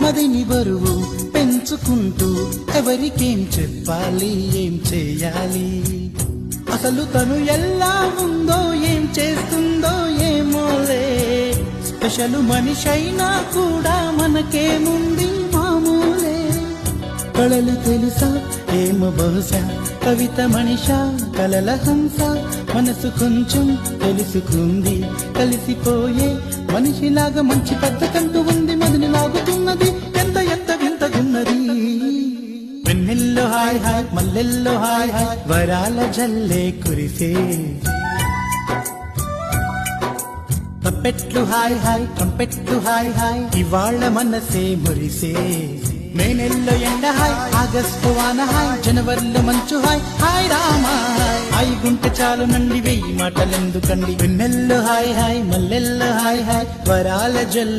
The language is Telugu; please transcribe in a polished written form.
మదిని బరువు పెంచుకుంటూ ఎవరికేం చెప్పాలి, ఏం చేయాలి, అసలు తను ఎలా ఉందో, ఏం చేస్తుందో ఏమోలే. స్పెషల్ మనిషైనా కూడా మనకేముంది మామూలే. కళలు తెలుసా ఏమో బహుశా, కవిత మనిషా కలల హంస, మనసు కొంచెం తెలుసుకుంది, కలిసిపోయే మనిషిలాగా మంచి పెద్ద కంటూ ఉంది, మదిని లాగుతున్నది ఎంత ఎంత వింతగున్నది. వెన్నెల్లో హాయ్ హాయ్, మల్లెల్లో హాయ్ హాయ్, వరాల జల్లే కురిసే. ట్రంపెట్లు హాయ్ హాయ్, ట్రంపెట్లు హాయ్ హాయ్, ఇవాళ మనసే మురిసే. మే నెలలో ఎండ హాయ్, ఆగస్టు వాన హాయ్, జనవరిలో మంచు హాయ్, హాయ్ రామా హాయ్ గుంటె చాలు నండి, వెయ్యి మాటలెందుకండి. వెన్నెల్లో హాయ్ హాయ్, మల్లెల్లో హాయ్ హాయ్, వరాల జల్